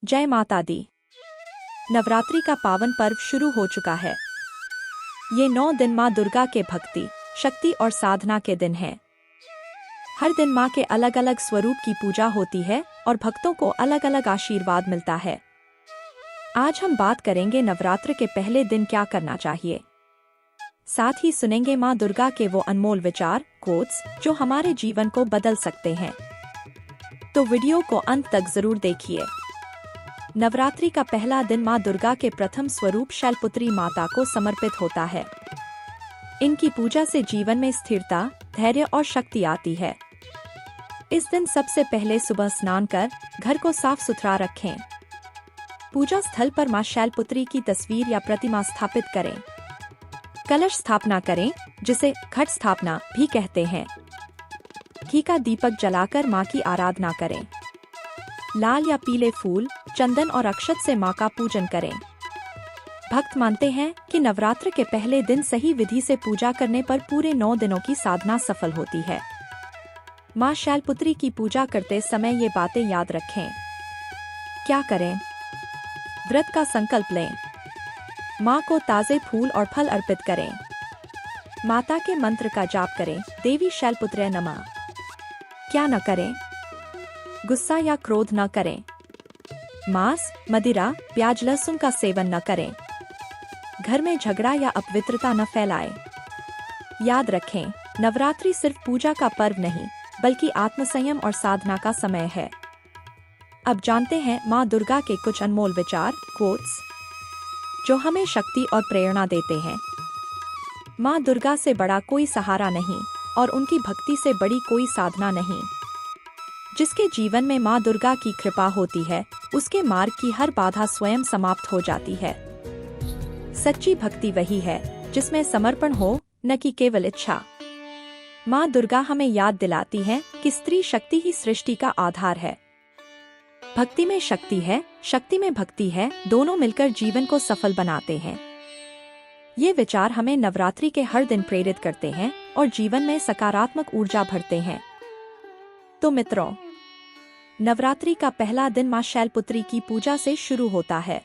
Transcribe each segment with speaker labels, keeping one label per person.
Speaker 1: जय माता दी। नवरात्रि का पावन पर्व शुरू हो चुका है। ये 9 दिन माँ दुर्गा के भक्ति, शक्ति और साधना के दिन हैं। हर दिन माँ के अलग अलग स्वरूप की पूजा होती है और भक्तों को अलग अलग आशीर्वाद मिलता है। आज हम बात करेंगे नवरात्र के पहले दिन क्या करना चाहिए। साथ ही सुनेंगे माँ दुर्गा के वो अनमोल विचार, कोट्स जो हमारे जीवन को बदल सकते हैं। तो वीडियो को अंत तक जरूर देखिए। नवरात्रि का पहला दिन माँ दुर्गा के प्रथम स्वरूप शैलपुत्री माता को समर्पित होता है। इनकी पूजा से जीवन में स्थिरता, धैर्य और शक्ति आती है। इस दिन सबसे पहले सुबह स्नान कर घर को साफ सुथरा रखें। पूजा स्थल पर माँ शैलपुत्री की तस्वीर या प्रतिमा स्थापित करें। कलश स्थापना करें, जिसे घट स्थापना भी कहते हैं। घी का दीपक जलाकर माँ की आराधना करें। लाल या पीले फूल, चंदन और अक्षत से माँ का पूजन करें। भक्त मानते हैं कि नवरात्र के पहले दिन सही विधि से पूजा करने पर पूरे 9 दिनों की साधना सफल होती है। माँ शैलपुत्री की पूजा करते समय ये बातें याद रखें। क्या करें? व्रत का संकल्प लें। माँ को ताजे फूल और फल अर्पित करें। माता के मंत्र का जाप करें, देवी शैलपुत्रे नमः। क्या न करें? गुस्सा या क्रोध न करें। मांस, मदिरा, प्याज लहसुन का सेवन न करें। घर में झगड़ा या अपवित्रता न फैलाएं। याद रखें, नवरात्रि सिर्फ पूजा का पर्व नहीं, बल्कि आत्मसंयम और साधना का समय है। अब जानते हैं माँ दुर्गा के कुछ अनमोल विचार, कोट्स जो हमें शक्ति और प्रेरणा देते हैं। माँ दुर्गा से बड़ा कोई सहारा नहीं और उनकी भक्ति से बड़ी कोई साधना नहीं। जिसके जीवन में माँ दुर्गा की कृपा होती है, उसके मार्ग की हर बाधा स्वयं समाप्त हो जाती है। सच्ची भक्ति वही है जिसमें समर्पण हो, न कि केवल इच्छा। माँ दुर्गा हमें याद दिलाती है कि स्त्री शक्ति ही सृष्टि का आधार है। भक्ति में शक्ति है, शक्ति में भक्ति है, दोनों मिलकर जीवन को सफल बनाते हैं। ये विचार हमें नवरात्रि के हर दिन प्रेरित करते हैं और जीवन में सकारात्मक ऊर्जा भरते हैं। तो मित्रों, नवरात्रि का पहला दिन माँ शैलपुत्री की पूजा से शुरू होता है।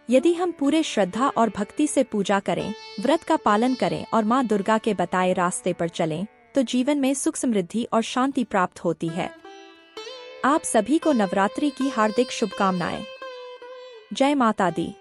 Speaker 1: यदि हम पूरे श्रद्धा और भक्ति से पूजा करें, व्रत का पालन करें और माँ दुर्गा के बताए रास्ते पर चलें, तो जीवन में सुख, समृद्धि और शांति प्राप्त होती है। आप सभी को नवरात्रि की हार्दिक शुभकामनाएं। जय माता दी।